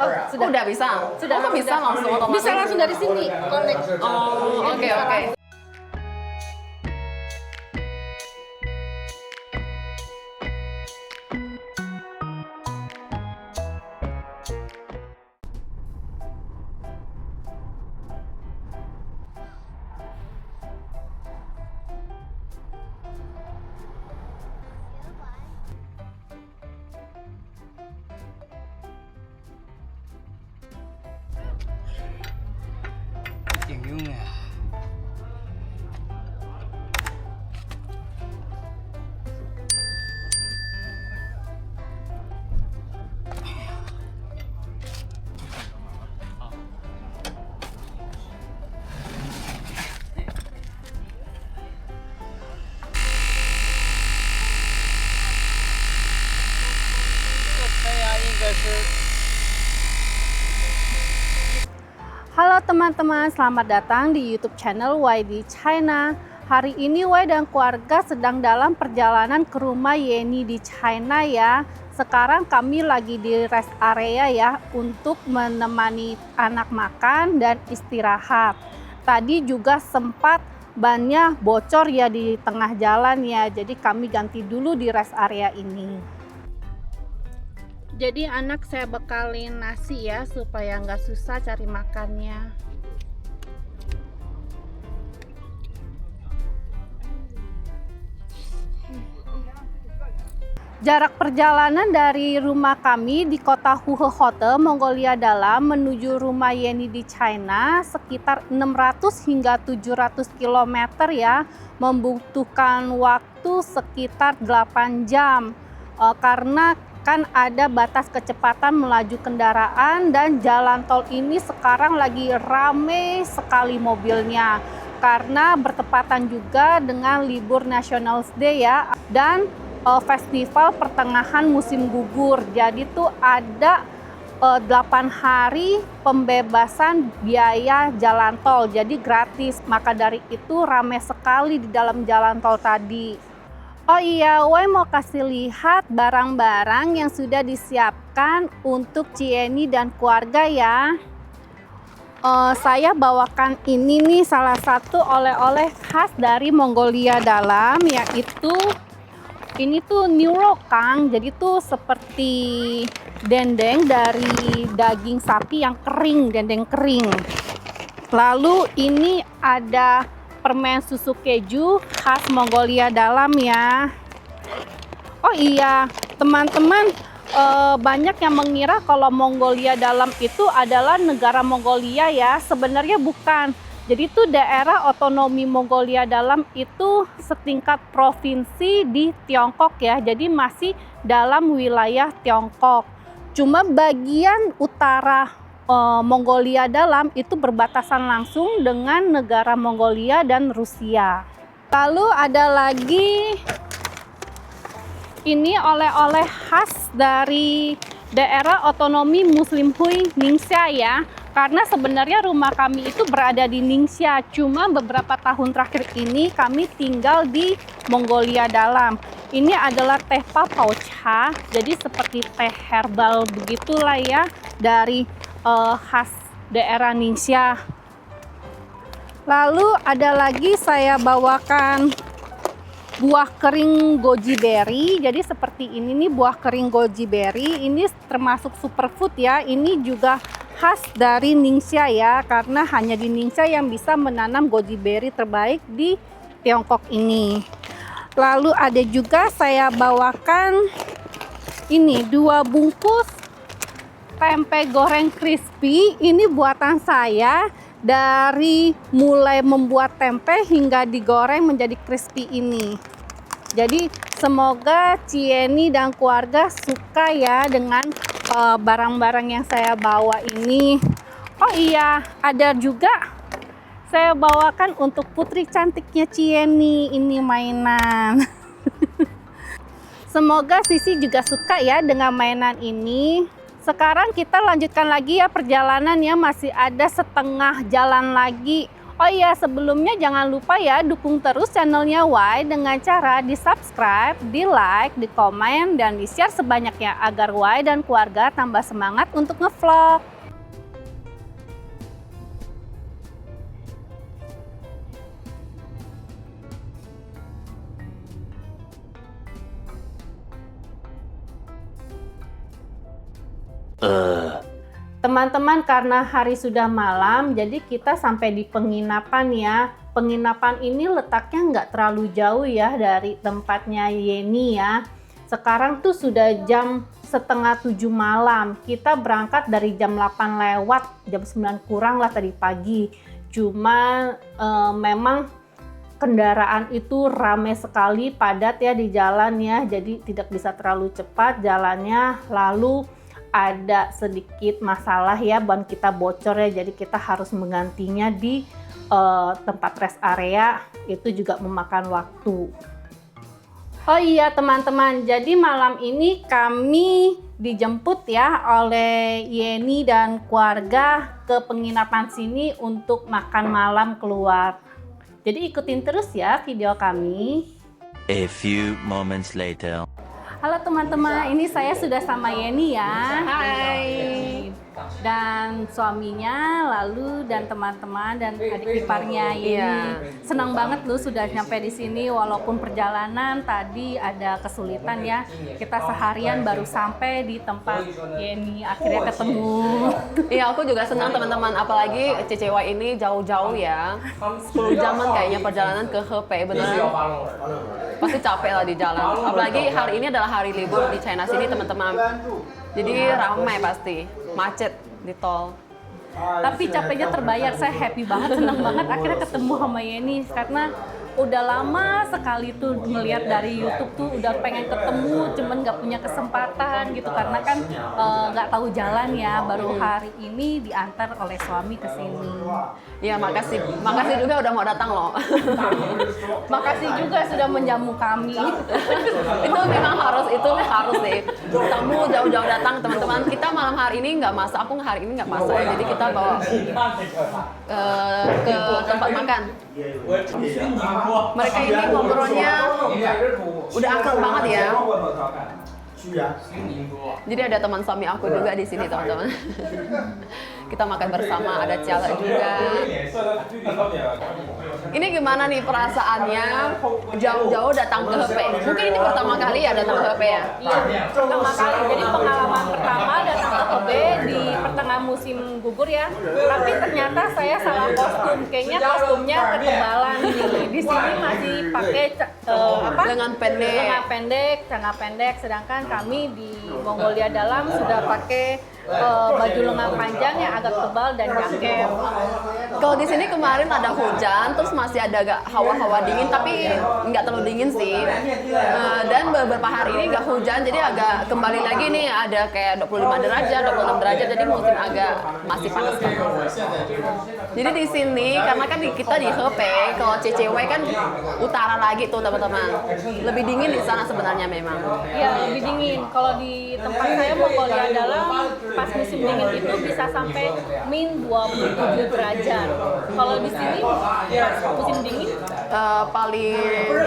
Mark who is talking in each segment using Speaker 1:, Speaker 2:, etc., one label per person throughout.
Speaker 1: Sudah. Udah bisa?
Speaker 2: Sudah.
Speaker 1: Kok bisa langsung otomatis?
Speaker 2: Bisa langsung dari sini. Connect.
Speaker 1: Oh, oke.
Speaker 2: Halo teman-teman, selamat datang di YouTube channel YD China. Hari ini Y dan keluarga sedang dalam perjalanan ke rumah Yeni di China ya. Sekarang kami lagi di rest area ya untuk menemani anak makan dan istirahat. Tadi juga sempat bannya bocor ya di tengah jalan ya. Jadi kami ganti dulu di rest area ini. Jadi anak saya bekalin nasi ya supaya nggak susah cari makannya. Jarak perjalanan dari rumah kami di kota Huhehote, Mongolia Dalam menuju rumah Yeni di China sekitar 600 hingga 700 km ya. Membutuhkan waktu sekitar 8 jam karena kan ada batas kecepatan melaju kendaraan dan jalan tol ini sekarang lagi rame sekali mobilnya karena bertepatan juga dengan libur National Day ya dan festival pertengahan musim gugur. Jadi tuh ada 8 hari pembebasan biaya jalan tol, jadi gratis. Maka dari itu rame sekali di dalam jalan tol tadi. Oh iya, Wai mau kasih lihat barang-barang yang sudah disiapkan untuk Cieni dan keluarga ya. Saya bawakan ini nih salah satu oleh-oleh khas dari Mongolia Dalam, yaitu ini tuh nirokang. Jadi tuh seperti dendeng dari daging sapi yang kering, dendeng kering. Lalu ini ada permen susu keju khas Mongolia Dalam ya. Oh iya teman-teman, banyak yang mengira kalau Mongolia Dalam itu adalah negara Mongolia ya. Sebenarnya bukan. Jadi itu daerah otonomi Mongolia Dalam itu setingkat provinsi di Tiongkok ya. Jadi masih dalam wilayah Tiongkok. Cuma bagian utara Mongolia Dalam itu berbatasan langsung dengan negara Mongolia dan Rusia. Lalu ada lagi ini oleh-oleh khas dari daerah otonomi Muslim Hui Ningxia ya. Karena sebenarnya rumah kami itu berada di Ningxia, cuma beberapa tahun terakhir ini kami tinggal di Mongolia Dalam. Ini adalah teh papaucha, jadi seperti teh herbal begitulah ya dari khas daerah Ningxia. Lalu ada lagi saya bawakan buah kering goji berry. Jadi seperti ini nih buah kering goji berry. Ini termasuk superfood ya. Ini juga khas dari Ningxia ya, karena hanya di Ningxia yang bisa menanam goji berry terbaik di Tiongkok ini. Lalu ada juga saya bawakan ini 2 bungkus tempe goreng crispy. Ini buatan saya, dari mulai membuat tempe hingga digoreng menjadi crispy ini. Jadi semoga Cieni dan keluarga suka ya dengan barang-barang yang saya bawa ini. Oh iya, ada juga saya bawakan untuk putri cantiknya Cieni ini mainan. Semoga Sisi juga suka ya dengan mainan ini. Sekarang kita lanjutkan lagi ya perjalanan ya, masih ada setengah jalan lagi. Oh iya, sebelumnya jangan lupa ya dukung terus channelnya Y dengan cara di subscribe, di like, di komen, dan di share sebanyaknya agar Y dan keluarga tambah semangat untuk ngevlog. Teman-teman, karena hari sudah malam, jadi kita sampai di penginapan ya. Penginapan ini letaknya nggak terlalu jauh ya dari tempatnya Yeni ya. Sekarang tuh sudah jam setengah 7 malam. Kita berangkat dari jam 8 lewat, jam 9 kurang lah tadi pagi. Cuma memang kendaraan itu ramai sekali, padat ya di jalan ya. Jadi tidak bisa terlalu cepat jalannya. Lalu ada sedikit masalah ya, ban kita bocor ya, jadi kita harus menggantinya di tempat rest area, itu juga memakan waktu. Oh iya teman-teman, jadi malam ini kami dijemput ya oleh Yeni dan keluarga ke penginapan sini untuk makan malam keluar. Jadi ikutin terus ya video kami.
Speaker 3: A few moments later.
Speaker 2: Halo teman-teman, ini saya sudah sama Yeni ya.
Speaker 1: Hai.
Speaker 2: Dan suaminya, lalu dan teman-teman dan adik iparnya Yeni.
Speaker 1: Iya.
Speaker 2: Senang banget lu sudah nyampe di sini walaupun perjalanan tadi ada kesulitan ya. Kita seharian baru sampai di tempat Yeni, akhirnya ketemu.
Speaker 1: Iya, aku juga senang teman-teman, apalagi CCY ini jauh-jauh ya. 10 jaman kayaknya perjalanan ke Hefei, beneran. Pasti capek lah di jalan. Apalagi hari ini adalah hari libur di China sini teman-teman. Jadi ramai pasti, macet di tol.
Speaker 2: Tapi capeknya terbayar, saya happy banget, senang banget akhirnya ketemu sama Yeni karena udah lama sekali tuh ngelihat dari YouTube tuh udah pengen ketemu, cuman nggak punya kesempatan gitu karena kan nggak tahu jalan ya. Baru hari ini diantar oleh suami ke sini.
Speaker 1: Iya, makasih juga udah mau datang loh.
Speaker 2: Makasih juga sudah menjamu kami.
Speaker 1: Itu memang harus sih. Tamu jauh-jauh datang teman-teman. Kita malam hari ini nggak masak, aku hari ini nggak masak ya. Jadi kita bawa ke tempat makan. Mereka ini ngobrolnya udah akrab banget ya. Jadi ada teman suami aku juga di sini teman-teman. Kita makan bersama, ada Ciala juga. Ini gimana nih perasaannya jauh-jauh datang ke Hefei? Mungkin ini pertama kali ya datang ke Hefei ya?
Speaker 2: Iya, pertama kali. Jadi pengalaman pertama datang ke Hefei di pertengahan musim gugur ya. Tapi ternyata saya salah kostum. Kayaknya kostumnya ketebalan nih. Di sini masih pakai
Speaker 1: Lengan pendek.
Speaker 2: Lengan pendek, celana pendek. Sedangkan kami di Mongolia Dalam sudah pakai baju lengan panjang yang agak tebal dan jaket.
Speaker 1: Kalau di sini kemarin ada hujan, terus masih ada agak hawa-hawa dingin, tapi nggak terlalu dingin sih. Dan beberapa hari ini nggak hujan, jadi agak kembali lagi nih ada kayak 25 derajat, 26 derajat, jadi musim agak masih panas kan. Jadi di sini karena kan kita di Hefei, kalau CCW kan utara lagi tuh teman-teman. Lebih dingin di sana sebenarnya memang.
Speaker 2: Iya, lebih dingin. Kalau di tempat saya Mongolia Dalam pas musim dingin itu bisa sampai min 27 derajat. Kalau di sini pas musim dingin
Speaker 1: Paling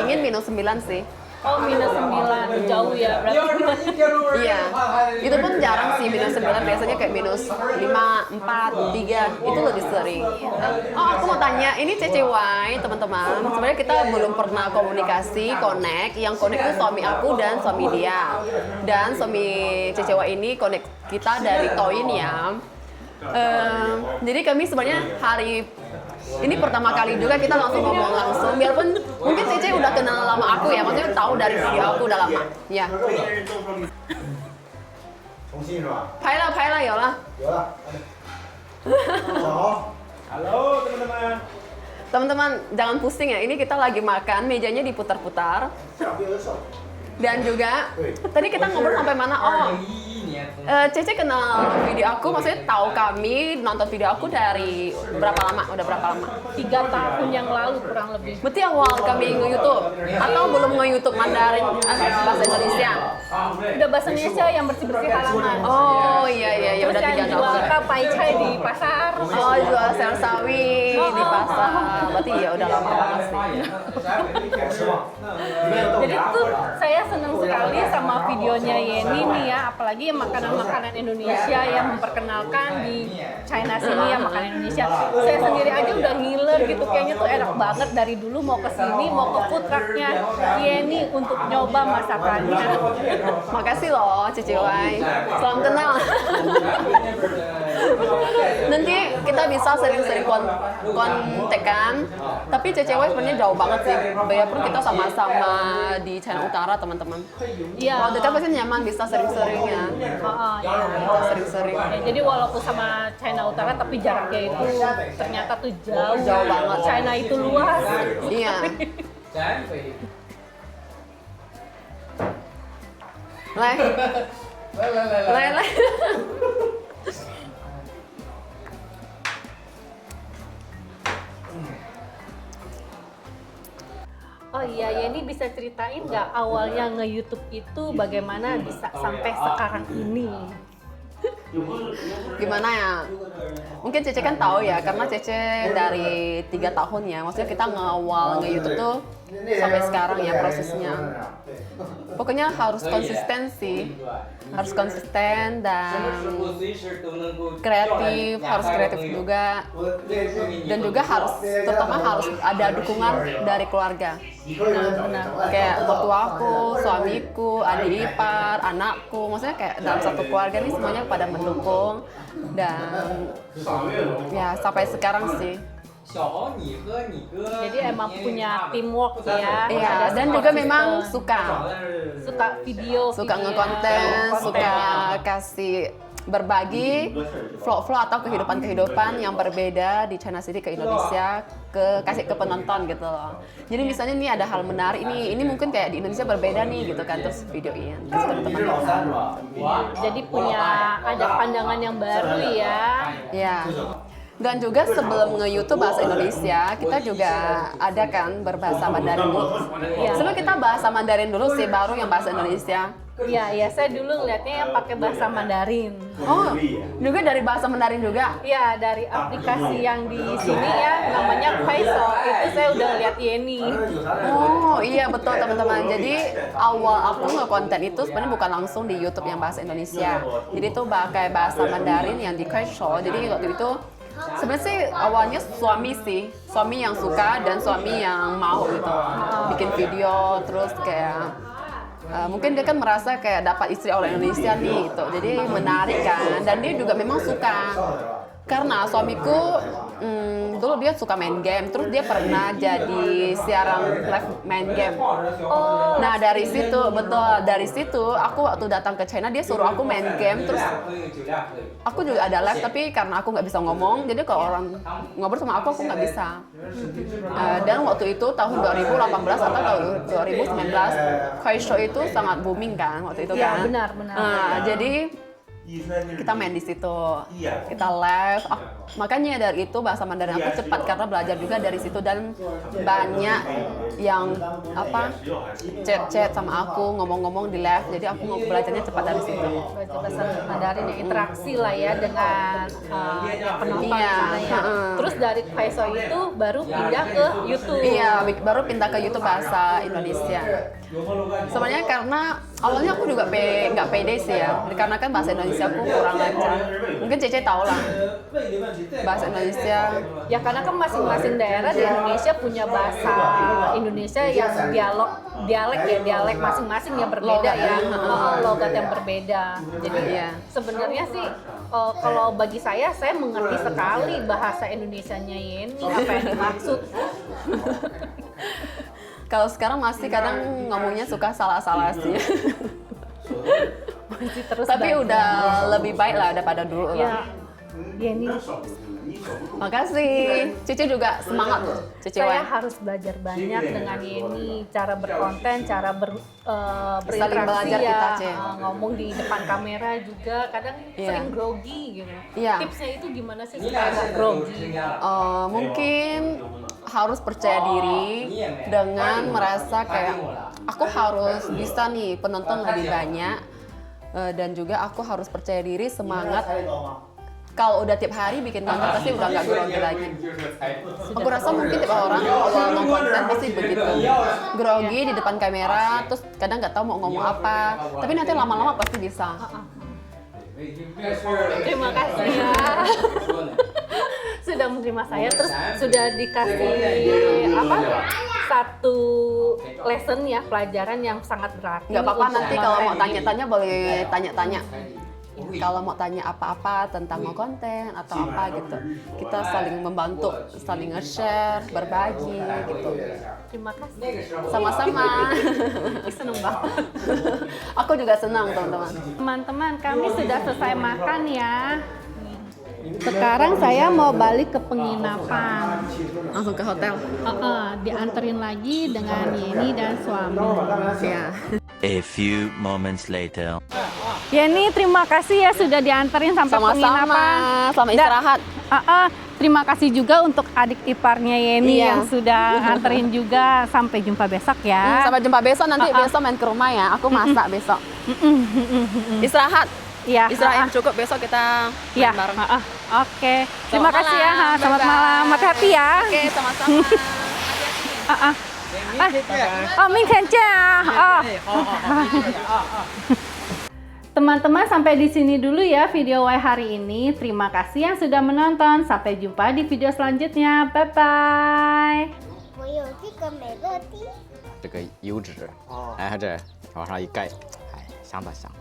Speaker 1: dingin -9 sih.
Speaker 2: oh -9, jauh ya berarti.
Speaker 1: Iya, itu pun jarang sih -9, biasanya kayak -5, 4, 3, itu lebih sering. Oh, aku mau tanya, ini CCY teman-teman, sebenarnya kita belum pernah komunikasi, connect. Yang connect itu suami aku dan suami dia. Dan suami CCY ini connect kita dari Toin ya. Jadi kami sebenarnya hari ini pertama kali juga kita langsung ngomong langsung, biarpun mungkin Cici udah kenal lama aku ya, maksudnya tahu dari video aku udah lama. Ya.
Speaker 4: 重新是吧？
Speaker 1: 拍了有了。
Speaker 4: 有了。好。Halo teman-teman.
Speaker 1: Teman-teman jangan pusing ya, ini kita lagi makan, mejanya diputar-putar. Dan juga tadi kita ngobrol sampai mana? Oh, Cece kenal video aku, maksudnya tahu kami nonton video aku dari berapa lama? Udah berapa lama?
Speaker 2: 3 tahun yang lalu kurang lebih.
Speaker 1: Berarti awal kami nge-YouTube atau belum nge-YouTube Mandarin bahasa Indonesia?
Speaker 2: Udah bahasa Indonesia yang bersih-bersih halaman.
Speaker 1: Oh iya
Speaker 2: Terus
Speaker 1: udah
Speaker 2: yang
Speaker 1: 3
Speaker 2: jual
Speaker 1: tahun.
Speaker 2: cup cai di pasar.
Speaker 1: Oh, jual sayur sawi di pasar. Berarti ya udah lama banget sih.
Speaker 2: Jadi tuh saya senang sekali sama videonya Yeni nih ya, apalagi makanan-makanan Indonesia yang memperkenalkan di China sini ya, makanan Indonesia. Saya sendiri aja udah ngiler gitu, kayaknya tuh enak banget dari dulu mau ke sini, mau ke food trucknya Yeni untuk nyoba masakannya.
Speaker 1: Makasih loh Cici Wai. Salam kenal. Nanti kita bisa sering-sering kontekan. Tapi Cici Wai sebenarnya jauh banget sih. Biarpun kita sama-sama di China Utara teman-teman.
Speaker 2: Iya.
Speaker 1: Kalau dekat pasti nyaman, bisa sering-sering ya.
Speaker 2: Iya.
Speaker 1: Kita sering-sering.
Speaker 2: Ya, jadi walaupun sama China Utara tapi jaraknya itu ternyata tuh jauh.
Speaker 1: Jauh banget.
Speaker 2: China itu luas.
Speaker 1: Iya. Leh. Leh, leh.
Speaker 2: Oh iya, Yeni bisa ceritain nggak awalnya nge-YouTube itu bagaimana bisa sampai sekarang ini?
Speaker 1: Gimana ya? Mungkin Cece kan tahu ya, karena Cece dari 3 tahun ya. Maksudnya kita ngawal nge-YouTube tuh sampai sekarang ya prosesnya. Pokoknya harus konsisten sih. Harus konsisten dan kreatif, harus kreatif juga. Dan juga harus, terutama harus ada dukungan dari keluarga. Nah, kayak mertuaku, suamiku, adik ipar, anakku, maksudnya kayak dalam satu keluarga ini semuanya pada mendukung dan ya sampai sekarang sih.
Speaker 2: Jadi emang punya teamwork ya.
Speaker 1: Iya,
Speaker 2: ada
Speaker 1: dan
Speaker 2: support
Speaker 1: juga
Speaker 2: system.
Speaker 1: memang suka
Speaker 2: Suka
Speaker 1: ngekonten, suka kasih berbagi vlog-vlog atau kehidupan-kehidupan yang berbeda di China City ke Indonesia, kasih ke penonton gitu loh. Jadi misalnya nih ada hal menarik ini mungkin kayak di Indonesia berbeda nih gitu kan, terus videoin terus teman-teman.
Speaker 2: Jadi punya ada pandangan yang baru ya.
Speaker 1: Ya. Dan juga sebelum nge-YouTube bahasa Indonesia, kita juga ada kan berbahasa Mandarin dulu. Sebelum kita bahasa Mandarin dulu sih, baru yang bahasa Indonesia.
Speaker 2: Iya, saya dulu ngeliatnya yang pakai bahasa Mandarin.
Speaker 1: Oh, juga dari bahasa Mandarin juga?
Speaker 2: Iya, dari aplikasi yang di sini ya, namanya Kuaiso. Itu saya udah lihat Yeni.
Speaker 1: Oh iya betul teman-teman. Jadi awal aku nge-konten itu sebenarnya bukan langsung di YouTube yang bahasa Indonesia. Jadi itu pakai bahasa Mandarin yang di Kuaiso. Jadi waktu itu sebenarnya sih awalnya suami yang suka dan suami yang mau gitu bikin video, terus kayak mungkin dia kan merasa kayak dapat istri orang Indonesia nih gitu, jadi menarik kan, dan dia juga memang suka karena suamiku dulu dia suka main game, terus dia pernah jadi siaran live main game. Nah dari situ dari situ aku waktu datang ke China dia suruh aku main game, terus aku juga ada live tapi karena aku nggak bisa ngomong, jadi kalau orang ngobrol sama aku nggak bisa. Dan waktu itu tahun 2018 atau tahun 2019 Kuaishou itu sangat booming kan waktu itu kan.
Speaker 2: Iya benar.
Speaker 1: Jadi kita main di situ, kita live. Makanya dari itu bahasa Mandarin aku cepat karena belajar juga dari situ, dan banyak yang chat sama aku, ngomong-ngomong di live. Jadi aku belajarnya cepat dari situ.
Speaker 2: Belajar bahasa Mandarin ya, interaksi lah ya dengan penonton
Speaker 1: Iya,
Speaker 2: sana ya. Terus dari Kuaiso itu baru pindah ke YouTube.
Speaker 1: Iya, baru pindah ke YouTube bahasa Indonesia. Sebenarnya karena awalnya aku juga nggak pede sih ya, karena kan bahasa Indonesia aku kurang lancar. Mungkin Cece tahu lah bahasa Indonesia.
Speaker 2: Ya karena kan masing-masing daerah di Indonesia punya bahasa Indonesia yang dialek masing-masing yang berbeda
Speaker 1: Logat,
Speaker 2: ya, logat yang berbeda. Jadi
Speaker 1: Iya.
Speaker 2: sebenarnya sih kalau bagi saya mengerti sekali bahasa Indonesianya Yeni, apa yang dimaksud.
Speaker 1: Kalau sekarang masih kadang ngomongnya suka salah-salah sih.
Speaker 2: Masih terus
Speaker 1: Tapi
Speaker 2: belajar.
Speaker 1: udah lebih baik lah daripada dulu
Speaker 2: Ya,
Speaker 1: lah.
Speaker 2: Yeni,
Speaker 1: Makasih. Cici juga semangat tuh. Cici
Speaker 2: saya
Speaker 1: Wan.
Speaker 2: harus belajar banyak dengan Yeni, cara berkonten, cara
Speaker 1: Saling
Speaker 2: berinteraksi
Speaker 1: belajar
Speaker 2: ya,
Speaker 1: kita, Ce.
Speaker 2: ngomong di depan kamera juga kadang
Speaker 1: Iya.
Speaker 2: sering grogi gitu.
Speaker 1: Iya.
Speaker 2: Tipsnya itu gimana sih supaya nggak grogi?
Speaker 1: Mungkin harus percaya diri dengan merasa kayak aku harus bisa nih penonton lebih banyak, dan juga aku harus percaya diri, semangat kalau udah tiap hari bikin konten pasti udah nggak grogi lagi. Aku rasa mungkin tiap orang awal mau konten pasti begitu, grogi di depan kamera, terus kadang nggak tahu mau ngomong apa. Tapi nanti lama-lama pasti bisa.
Speaker 2: Terima kasih ya. Sudah menerima saya, terus sudah dikasih apa? Satu lesson ya, pelajaran yang sangat berarti.
Speaker 1: Nggak apa-apa
Speaker 2: untuk
Speaker 1: nanti kalau mau
Speaker 2: konten.
Speaker 1: tanya-tanya boleh tanya-tanya. Kalau mau tanya apa-apa tentang mau konten atau apa gitu, kita saling membantu, saling nge-share, berbagi gitu.
Speaker 2: Terima kasih.
Speaker 1: Sama-sama.
Speaker 2: Seneng banget.
Speaker 1: Aku juga senang teman-teman.
Speaker 2: Teman-teman, kami sudah selesai makan ya. Sekarang saya mau balik ke penginapan.
Speaker 1: Langsung ke hotel.
Speaker 2: Dianterin lagi dengan Yeni dan suami.
Speaker 1: Ya.
Speaker 3: A few moments later.
Speaker 2: Yeni, terima kasih ya sudah dianterin sampai
Speaker 1: Sama-sama.
Speaker 2: penginapan.
Speaker 1: Sama istirahat.
Speaker 2: Terima kasih juga untuk adik iparnya Yeni
Speaker 1: Iya.
Speaker 2: yang sudah anterin juga. Sampai jumpa besok ya.
Speaker 1: Sampai jumpa besok, nanti besok main ke rumah ya. Aku masak besok. Istirahat.
Speaker 2: Ya.
Speaker 1: Istirahat yang cukup, besok kita
Speaker 2: Ya.
Speaker 1: main bareng.
Speaker 2: Oke. Terima
Speaker 1: Selamat
Speaker 2: kasih ya.
Speaker 1: malam.
Speaker 2: Selamat
Speaker 1: Bye-bye.
Speaker 2: malam. Hati-hati ya.
Speaker 1: Oke, sama-sama.
Speaker 2: Ming Teman-teman, sampai di sini dulu ya video Y hari ini. Terima kasih yang sudah menonton. Sampai jumpa di video selanjutnya. Bye bye.
Speaker 5: 我有这个美乐蒂。
Speaker 6: 这个油脂，哎，这往上一盖，哎，香的香。